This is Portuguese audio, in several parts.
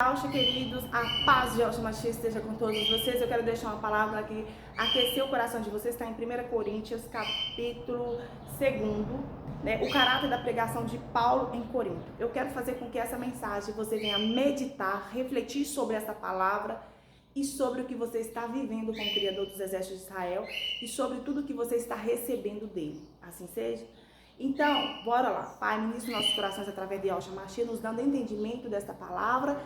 Alxa, queridos, a paz de Alxa Machia esteja com todos vocês. Eu quero deixar uma palavra que aqueceu o coração de vocês, está em 1 Coríntios, capítulo 2, né? O caráter da pregação de Paulo em Corinto. Eu quero fazer com que essa mensagem você venha meditar, refletir sobre essa palavra e sobre o que você está vivendo com o Criador dos Exércitos de Israel e sobre tudo que você está recebendo dele. Assim seja? Então, bora lá. Pai, ministra nossos corações através de Alxa Machia, nos dando entendimento desta palavra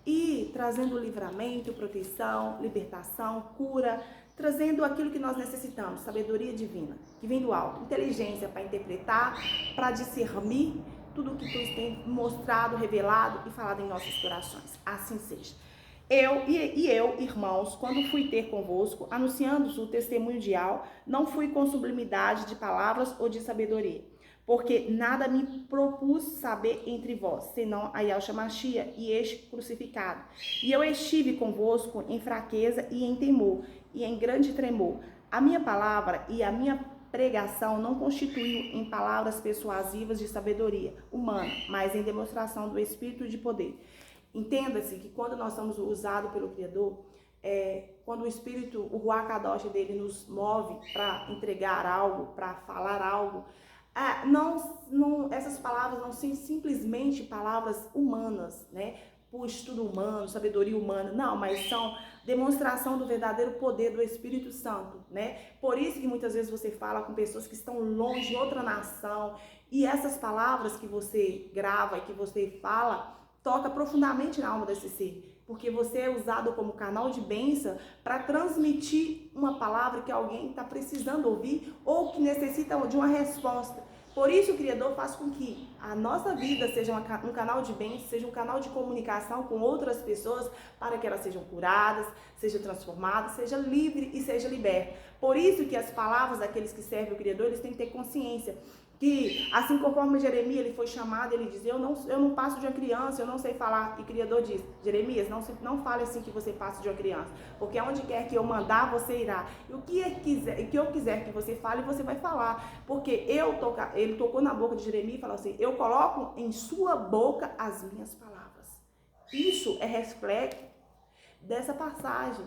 e trazendo livramento, proteção, libertação, cura, trazendo aquilo que nós necessitamos, sabedoria divina, que vem do alto, inteligência para interpretar, para discernir tudo o que tu tem mostrado, revelado e falado em nossos corações. Assim seja. Eu, irmãos, quando fui ter convosco, anunciando-vos o testemunho dial, não fui com sublimidade de palavras ou de sabedoria, porque nada me propus saber entre vós, senão a Yahshua Machia e este crucificado. E eu estive convosco em fraqueza e em temor, e em grande tremor. A minha palavra e a minha pregação não constituiu em palavras persuasivas de sabedoria humana, mas em demonstração do Espírito de poder. Entenda-se que quando nós somos usados pelo Criador, quando o Espírito, o Ruach Kadosh dele nos move para entregar algo, para falar algo, essas palavras não são simplesmente palavras humanas, né? Por estudo humano, sabedoria humana, não, mas são demonstração do verdadeiro poder do Espírito Santo, né? Por isso que muitas vezes você fala com pessoas que estão longe de outra nação e essas palavras que você grava e que você fala toca profundamente na alma desse ser, porque você é usado como canal de bênção para transmitir uma palavra que alguém está precisando ouvir ou que necessita de uma resposta. Por isso o Criador faz com que a nossa vida seja um canal de bênção, seja um canal de comunicação com outras pessoas para que elas sejam curadas, sejam transformadas, sejam livres e sejam libertas. Por isso que as palavras daqueles que servem o Criador, eles têm que ter consciência que, assim conforme Jeremias ele foi chamado, ele diz, eu não passo de uma criança, eu não sei falar. E o Criador diz, Jeremias, não fale assim que você passa de uma criança, porque aonde quer que eu mandar, você irá. E o que eu quiser que você fale, você vai falar. Porque ele tocou na boca de Jeremias e falou assim, eu coloco em sua boca as minhas palavras. Isso é reflexo dessa passagem.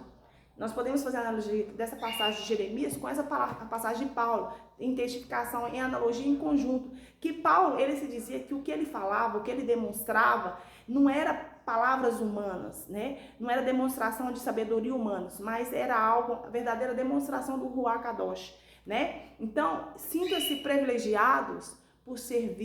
Nós podemos fazer a analogia dessa passagem de Jeremias com essa passagem de Paulo, em testificação, em analogia, em conjunto. Que Paulo, ele se dizia que o que ele falava, o que ele demonstrava, não era palavras humanas, né? Não era demonstração de sabedoria humana, mas era algo, a verdadeira demonstração do Ruach Kadosh, né? Então, sinta-se privilegiados por ser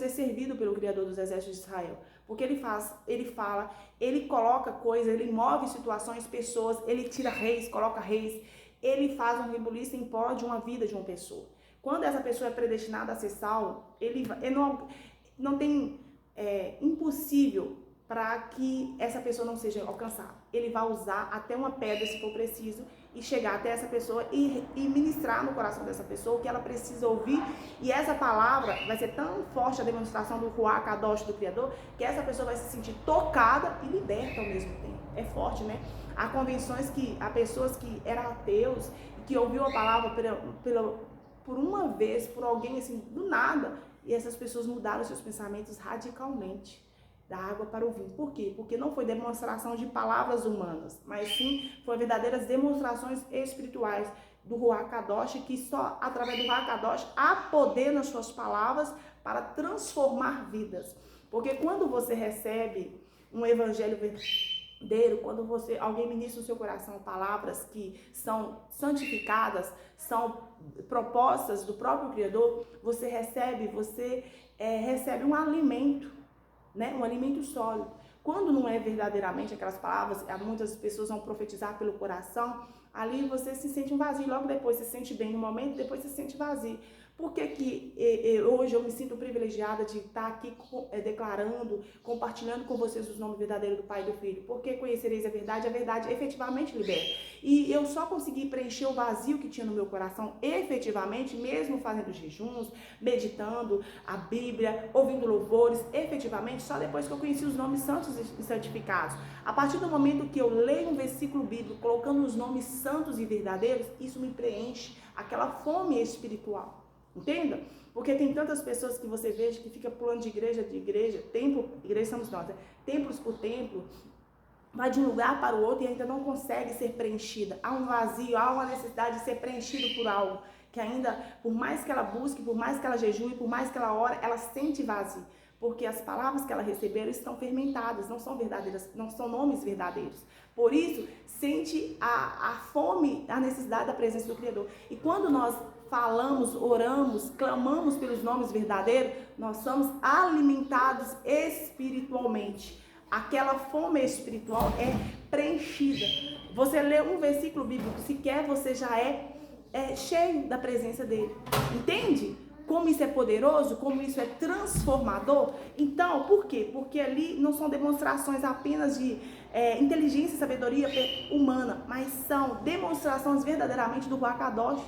servido pelo Criador dos Exércitos de Israel. Porque ele fala, ele coloca coisas, ele move situações, pessoas, ele tira reis, coloca reis, ele faz um rebuliço em prol de uma vida de uma pessoa. Quando essa pessoa é predestinada a ser salvo, ele não tem impossível para que essa pessoa não seja alcançada. Ele vai usar até uma pedra, se for preciso, e chegar até essa pessoa e ministrar no coração dessa pessoa o que ela precisa ouvir. E essa palavra vai ser tão forte a demonstração do Ruach Kadosh do Criador, que essa pessoa vai se sentir tocada e liberta ao mesmo tempo. É forte, né? Há convenções há pessoas que eram ateus e que ouviu a palavra por uma vez, por alguém assim, do nada, e essas pessoas mudaram seus pensamentos radicalmente. Da água para o vinho. Por quê? Porque não foi demonstração de palavras humanas, mas sim foi verdadeiras demonstrações espirituais do Ruach Kadosh, que só através do Ruach Kadosh há poder nas suas palavras para transformar vidas. Porque quando você recebe um evangelho verdadeiro, quando alguém ministra no seu coração palavras que são santificadas, são propostas do próprio Criador, você recebe um alimento, né? Um alimento sólido. Quando não é verdadeiramente aquelas palavras, muitas pessoas vão profetizar pelo coração, ali você se sente um vazio, logo depois você se sente bem no momento, depois você se sente vazio. Por que hoje eu me sinto privilegiada de estar aqui declarando, compartilhando com vocês os nomes verdadeiros do Pai e do Filho? Porque conhecereis a verdade efetivamente liberta. E eu só consegui preencher o vazio que tinha no meu coração efetivamente, mesmo fazendo jejuns, meditando a Bíblia, ouvindo louvores, efetivamente, só depois que eu conheci os nomes santos e santificados. A partir do momento que eu leio um versículo bíblico, colocando os nomes santos e verdadeiros, isso me preenche aquela fome espiritual. Entenda? Porque tem tantas pessoas que você veja que fica pulando de igreja, igreja somos nós, né? Templos por templo, vai de um lugar para o outro e ainda não consegue ser preenchida. Há um vazio, há uma necessidade de ser preenchido por algo que ainda, por mais que ela busque, por mais que ela jejue, por mais que ela ore, ela sente vazio. Porque as palavras que ela recebeu estão fermentadas, não são verdadeiras, não são nomes verdadeiros. Por isso, sente a fome, a necessidade da presença do Criador. E quando nós falamos, oramos, clamamos pelos nomes verdadeiros, nós somos alimentados espiritualmente. Aquela fome espiritual é preenchida. Você lê um versículo bíblico, sequer você já é cheio da presença dele. Entende? Como isso é poderoso, como isso é transformador. Então, por quê? Porque ali não são demonstrações apenas de inteligência e sabedoria humana, mas são demonstrações verdadeiramente do Ruach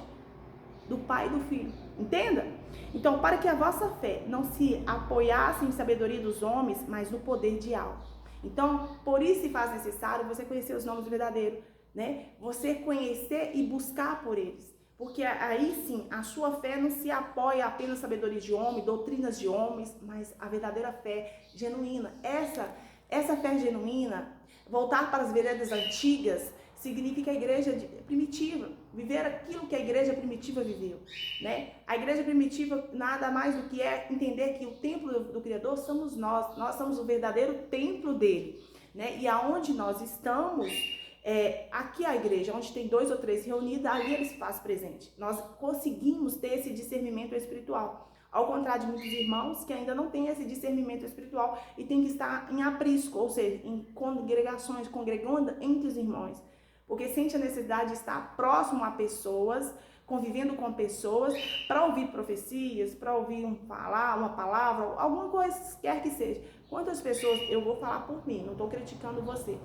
do Pai e do Filho. Entenda? Então, para que a vossa fé não se apoiasse em sabedoria dos homens, mas no poder de algo. Então, por isso se faz necessário você conhecer os nomes verdadeiros, né? Você conhecer e buscar por eles. Porque aí sim, a sua fé não se apoia apenas em sabedoria de homem, doutrinas de homens, mas a verdadeira fé genuína. Essa fé genuína, voltar para as veredas antigas, significa a igreja primitiva, viver aquilo que a igreja primitiva viveu, né? A igreja primitiva nada mais do que é entender que o templo do Criador somos nós somos o verdadeiro templo dele, né? E aonde nós estamos, aqui a igreja, onde tem 2 ou 3 reunidos, ali ele se faz presente. Nós conseguimos ter esse discernimento espiritual. Ao contrário de muitos irmãos que ainda não têm esse discernimento espiritual e tem que estar em aprisco, ou seja, em congregações, congregando entre os irmãos. Porque sente a necessidade de estar próximo a pessoas, convivendo com pessoas, para ouvir profecias, para ouvir uma palavra, alguma coisa, quer que seja. Quantas pessoas, eu vou falar por mim, não estou criticando você,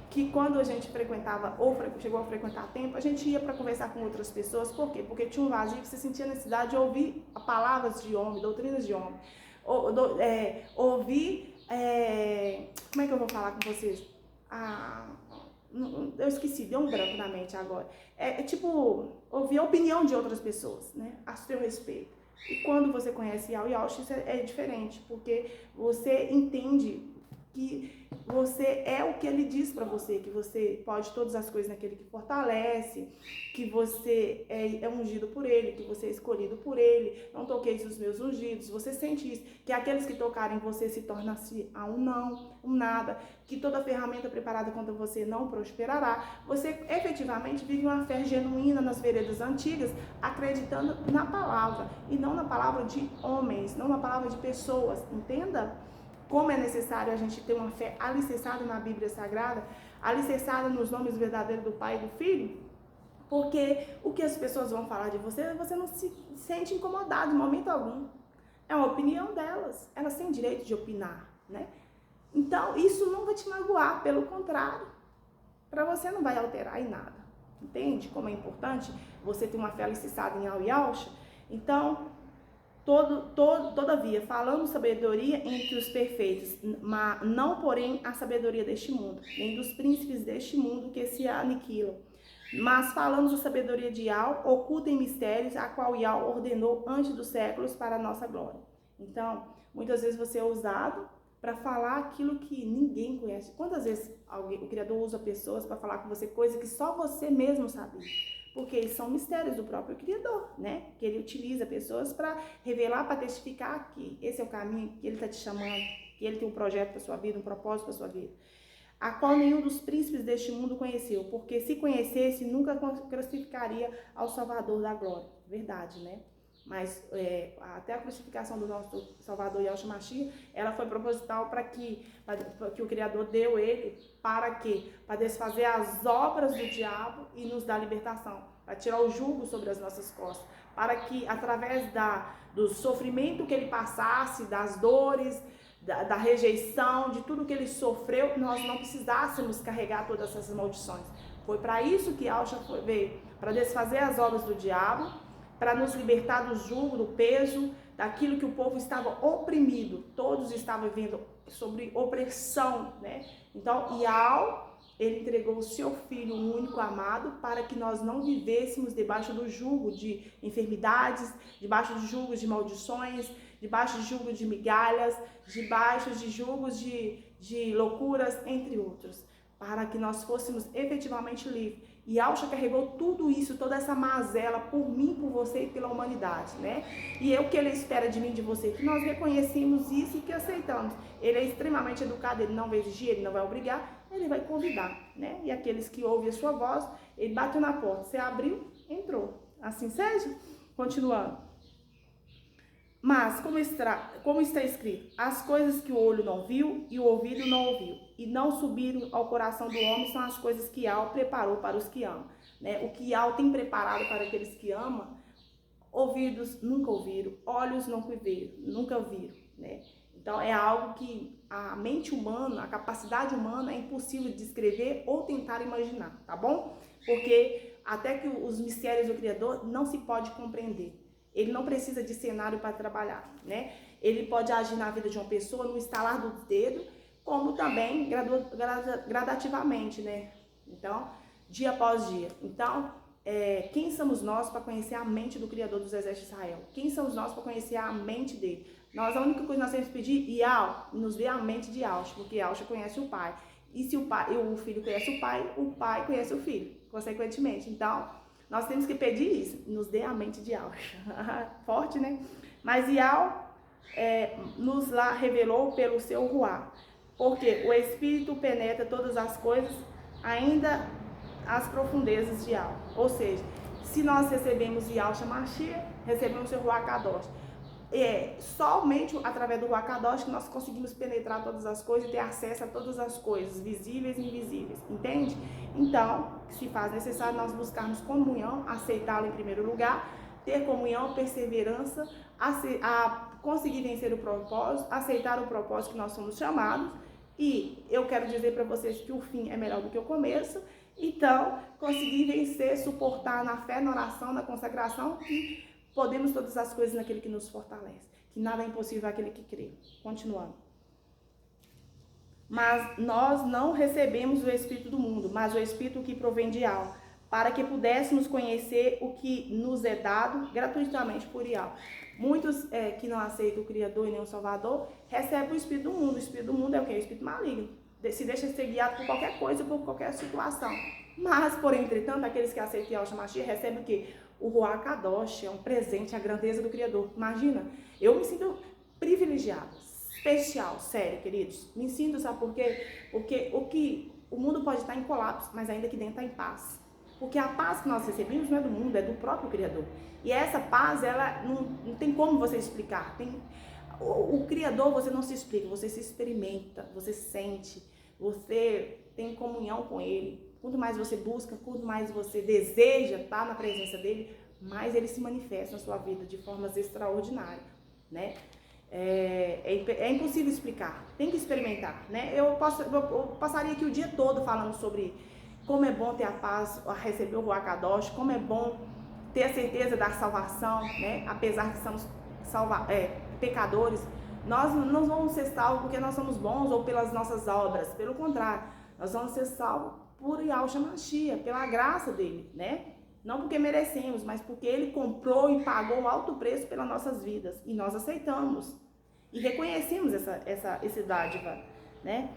que quando a gente frequentava, ou chegou a frequentar tempo, a gente ia para conversar com outras pessoas. Por quê? Porque tinha um vazio que você sentia a necessidade de ouvir palavras de homem, doutrinas de homem. Ouvir, como é que eu vou falar com vocês? Eu esqueci, deu um branco na mente agora. Tipo, ouvir a opinião de outras pessoas, né, a seu respeito. E quando você conhece Yahweh, isso é diferente, porque você entende que você é o que ele diz para você, que você pode todas as coisas naquele que fortalece, que você é ungido por ele, que você é escolhido por ele, não toqueis os meus ungidos, você sente isso, que aqueles que tocarem você se tornam-se a um não, um nada, que toda ferramenta preparada contra você não prosperará. Você efetivamente vive uma fé genuína nas veredas antigas, acreditando na palavra, e não na palavra de homens, não na palavra de pessoas, entenda? Como é necessário a gente ter uma fé alicerçada na Bíblia Sagrada, alicerçada nos nomes verdadeiros do Pai e do Filho, porque o que as pessoas vão falar de você, você não se sente incomodado em momento algum. É uma opinião delas, elas têm direito de opinar, né? Então, isso não vai te magoar, pelo contrário, para você não vai alterar em nada, entende? Como é importante você ter uma fé alicerçada em Yahweh. Então, todavia, falamos sabedoria entre os perfeitos, mas não, porém, a sabedoria deste mundo, nem dos príncipes deste mundo que se aniquilam. Mas falamos a sabedoria de Yahweh, oculta em mistérios, a qual Yahweh ordenou antes dos séculos para a nossa glória. Então, muitas vezes você é ousado para falar aquilo que ninguém conhece. Quantas vezes o Criador usa pessoas para falar com você coisas que só você mesmo sabia? Porque eles são mistérios do próprio Criador, né? Que ele utiliza pessoas para revelar, para testificar que esse é o caminho, que ele está te chamando, que ele tem um projeto para sua vida, um propósito para sua vida. A qual nenhum dos príncipes deste mundo conheceu, porque se conhecesse, nunca crucificaria ao Salvador da glória. Verdade, né? Mas até a crucificação do nosso Salvador Yahshua Mashiach, ela foi proposital para que o Criador deu ele, para quê? Para desfazer as obras do diabo e nos dar libertação, para tirar o jugo sobre as nossas costas, para que através do sofrimento que ele passasse, das dores, da rejeição, de tudo que ele sofreu, nós não precisássemos carregar todas essas maldições. Foi para isso que Yahshua veio, para desfazer as obras do diabo, para nos libertar do jugo, do peso, daquilo que o povo estava oprimido. Todos estavam vivendo sobre opressão, né? Então, Yahweh, ele entregou o seu Filho único amado para que nós não vivêssemos debaixo do jugo de enfermidades, debaixo de jugos de maldições, debaixo de jugos de migalhas, debaixo de jugos de loucuras, entre outros. para que nós fôssemos efetivamente livres. E Yahshua carregou tudo isso, toda essa mazela por mim, por você e pela humanidade, né? E o que ele espera de mim e de você? Que nós reconhecemos isso e que aceitamos. Ele é extremamente educado, ele não vai exigir, ele não vai obrigar, ele vai convidar, né? E aqueles que ouvem a sua voz, ele bateu na porta, você abriu, entrou. Assim seja? Continuando. Mas, como está escrito, as coisas que o olho não viu e o ouvido não ouviu, e não subiram ao coração do homem, são as coisas que Yahweh preparou para os que amam. Né? O que Yahweh tem preparado para aqueles que amam, ouvidos nunca ouviram, olhos nunca viram. Né? Então, é algo que a mente humana, a capacidade humana é impossível de descrever ou tentar imaginar, tá bom? Porque até que os mistérios do Criador não se pode compreender. Ele não precisa de cenário para trabalhar, né? Ele pode agir na vida de uma pessoa no estalar do dedo, como também gradativamente, né? Então, dia após dia. Então, quem somos nós para conhecer a mente do Criador dos Exércitos de Israel? Quem somos nós para conhecer a mente dele? Nós, a única coisa que nós temos que pedir, Yahweh, nos dê a mente de Yahshua, porque Yahshua conhece o Pai. E se o filho conhece o Pai conhece o filho, consequentemente. Então, nós temos que pedir isso, nos dê a mente de Yahweh. Forte, né? Mas Yahweh nos lá revelou pelo seu Ruá, porque o Espírito penetra todas as coisas, ainda as profundezas de Yahweh. Ou seja, se nós recebemos Yahshua Mashiach, recebemos o seu Ruá Kadosh. Somente através do Ruach Kadosh que nós conseguimos penetrar todas as coisas e ter acesso a todas as coisas, visíveis e invisíveis, entende? Então, se faz necessário nós buscarmos comunhão, aceitá-lo em primeiro lugar, ter comunhão, perseverança, a conseguir vencer o propósito, aceitar o propósito que nós somos chamados. E eu quero dizer para vocês que o fim é melhor do que o começo. Então, conseguir vencer, suportar na fé, na oração, na consagração e podemos todas as coisas naquele que nos fortalece, que nada é impossível àquele que crê. Continuando. Mas nós não recebemos o Espírito do mundo, mas o Espírito que provém de Yahweh, para que pudéssemos conhecer o que nos é dado gratuitamente por Yahweh. Muitos que não aceitam o Criador e nem o Salvador, recebem o Espírito do mundo. O Espírito do mundo é o quê? O Espírito maligno. Se deixa ser guiado por qualquer coisa, por qualquer situação. Mas, porém, entretanto, aqueles que aceitam Yahshua Mashiach recebem o quê? O Ruach Kadosh, é um presente, a grandeza do Criador. Imagina, eu me sinto privilegiada, especial, sério, queridos. Me sinto, sabe por quê? Porque o mundo pode estar em colapso, mas ainda aqui dentro está em paz. Porque a paz que nós recebemos não é do mundo, é do próprio Criador. E essa paz, ela não tem como você explicar. O Criador você não se explica, você se experimenta, você sente, você tem comunhão com Ele. Quanto mais você busca, quanto mais você deseja estar na presença dele, mais ele se manifesta na sua vida de formas extraordinárias, né? É impossível explicar, tem que experimentar, né? Eu passaria aqui o dia todo falando sobre como é bom ter a paz, receber o Ruach Kadosh, como é bom ter a certeza da salvação, né? Apesar que somos pecadores, nós não vamos ser salvos porque nós somos bons ou pelas nossas obras, pelo contrário, nós vamos ser salvos por Yahshua Mashiach, pela graça dele, né? Não porque merecemos, mas porque ele comprou e pagou um alto preço pelas nossas vidas. E nós aceitamos. E reconhecemos essa dádiva, né?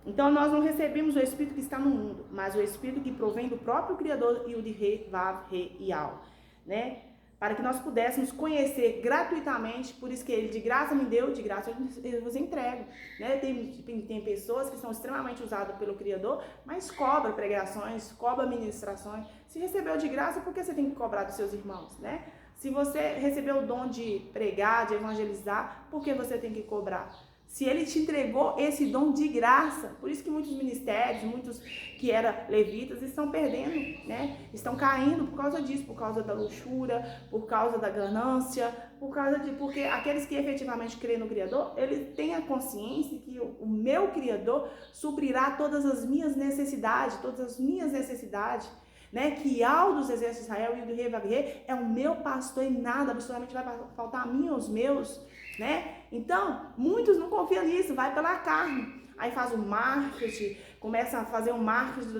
Então nós não recebemos o Espírito que está no mundo, mas o Espírito que provém do próprio Criador, Yud-He, Vav-He e Yahweh, né? Para que nós pudéssemos conhecer gratuitamente, por isso que ele de graça me deu, de graça eu vos entrego, né? Tem pessoas que são extremamente usadas pelo Criador, mas cobra pregações, cobra ministrações. Se recebeu de graça, por que você tem que cobrar dos seus irmãos, né? Se você recebeu o dom de pregar, de evangelizar, por que você tem que cobrar? Se ele te entregou esse dom de graça, por isso que muitos ministérios, muitos que eram levitas estão perdendo, né? Estão caindo por causa disso, por causa da luxúria, por causa da ganância, porque aqueles que efetivamente creem no Criador, eles têm a consciência que o meu Criador suprirá todas as minhas necessidades, né? Que Yahweh dos Exércitos de Israel e do Rei Vaguê é o meu pastor e nada absolutamente vai faltar a mim e aos meus, né? Então, muitos não confiam nisso, vai pela carne. Aí faz o marketing, começa a fazer um marketing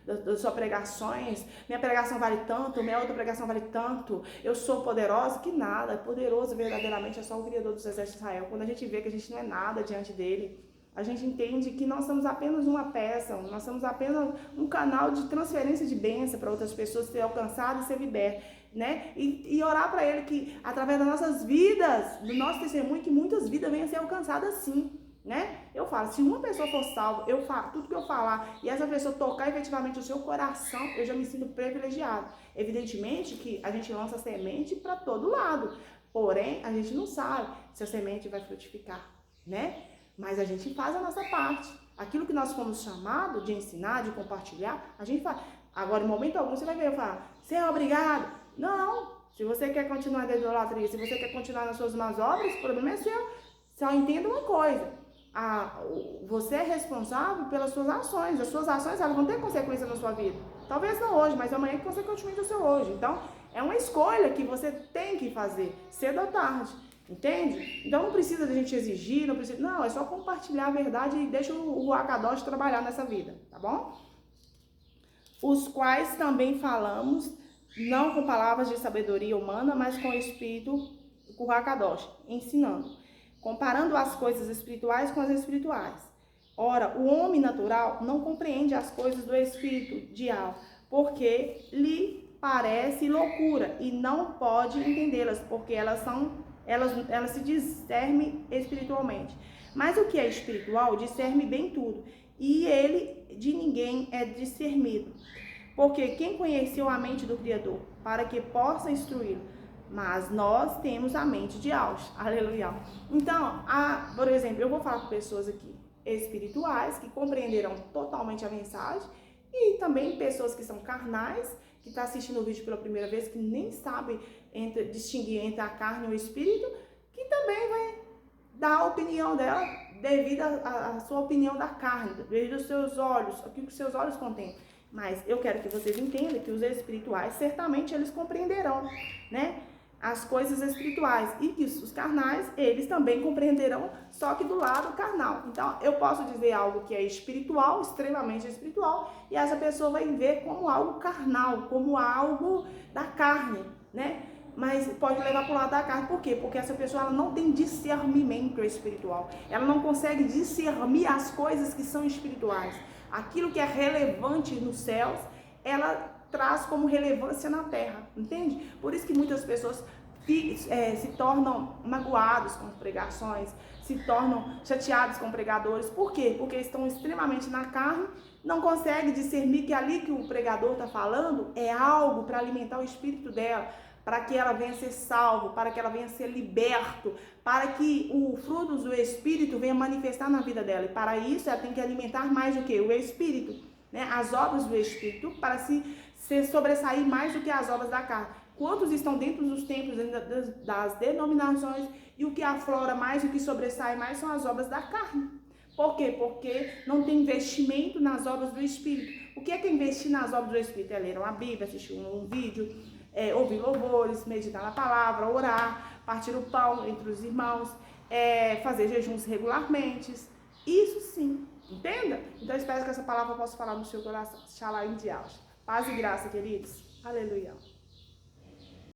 das suas pregações. Minha pregação vale tanto, minha outra pregação vale tanto. Eu sou poderosa, que nada. Poderoso verdadeiramente é só o Criador dos Exércitos de Israel. Quando a gente vê que a gente não é nada diante dele, A gente entende que nós somos apenas uma peça, nós somos apenas um canal de transferência de bênção para outras pessoas ser alcançadas e ser libertas, né? E orar para Ele que, através das nossas vidas, do nosso testemunho, que muitas vidas venham a ser alcançadas sim, né? Eu falo, se uma pessoa for salva, eu falo, tudo que eu falar, e essa pessoa tocar efetivamente o seu coração, eu já me sinto privilegiado. Evidentemente que a gente lança semente para todo lado, porém, a gente não sabe se a semente vai frutificar, né? Mas a gente faz a nossa parte. Aquilo que nós fomos chamados de ensinar, de compartilhar, a gente faz. Agora, em momento algum, você vai ver eu falar, Senhor, obrigado. Não. Se você quer continuar na idolatria, se você quer continuar nas suas más obras, o problema é seu. Só entenda uma coisa. Você é responsável pelas suas ações. As suas ações, elas vão ter consequência na sua vida. Talvez não hoje, mas amanhã que você continue o seu hoje. Então, é uma escolha que você tem que fazer, cedo ou tarde. Entende? Então não precisa da gente exigir, não, é só compartilhar a verdade e deixa o Akadosh trabalhar nessa vida, tá bom? Os quais também falamos, não com palavras de sabedoria humana, mas com o Espírito, com o Akadosh, ensinando, comparando as coisas espirituais com as espirituais. Ora, o homem natural não compreende as coisas do Espírito de alma, porque lhe parece loucura e não pode entendê-las, porque elas se discernem espiritualmente. Mas o que é espiritual discerne bem tudo, e ele de ninguém é discernido. Porque quem conheceu a mente do Criador, para que possa instruí-lo? Mas nós temos a mente de Deus. Aleluia. Então, por exemplo, eu vou falar com pessoas aqui espirituais, que compreenderão totalmente a mensagem, e também pessoas que são carnais, que está assistindo o vídeo pela primeira vez, que nem sabe distinguir entre a carne e o espírito, que também vai dar a opinião dela devido à sua opinião da carne, devido aos seus olhos, aquilo que os seus olhos contêm. Mas eu quero que vocês entendam que os espirituais, certamente eles compreenderão, né, as coisas espirituais, e que os carnais, eles também compreenderão, só que do lado carnal. Então, eu posso dizer algo que é espiritual, extremamente espiritual, e essa pessoa vai ver como algo carnal, como algo da carne, né? Mas pode levar para o lado da carne. Por quê? Porque essa pessoa, ela não tem discernimento espiritual. Ela não consegue discernir as coisas que são espirituais. Aquilo que é relevante nos céus, ela traz como relevância na terra, entende? Por isso que muitas pessoas se tornam magoados com pregações, se tornam chateados com pregadores. Por quê? Porque estão extremamente na carne, não conseguem discernir que ali que o pregador está falando é algo para alimentar o espírito dela, para que ela venha ser salvo, para que ela venha ser liberto, para que o fruto do Espírito venha manifestar na vida dela. E para isso ela tem que alimentar mais o quê? O Espírito, né? As obras do Espírito, para se sobressair mais do que as obras da carne. Quantos estão dentro dos templos, das denominações, e o que aflora mais, o que sobressai mais são as obras da carne. Por quê? Porque não tem investimento nas obras do Espírito. O que é investir nas obras do Espírito? É ler uma Bíblia, assistir um vídeo, ouvir louvores, meditar na palavra, orar, partir o pão entre os irmãos, fazer jejuns regularmente. Isso sim, entenda? Então, espero que essa palavra possa falar no seu coração. Shalom de Deus. Paz e graça, queridos. Aleluia.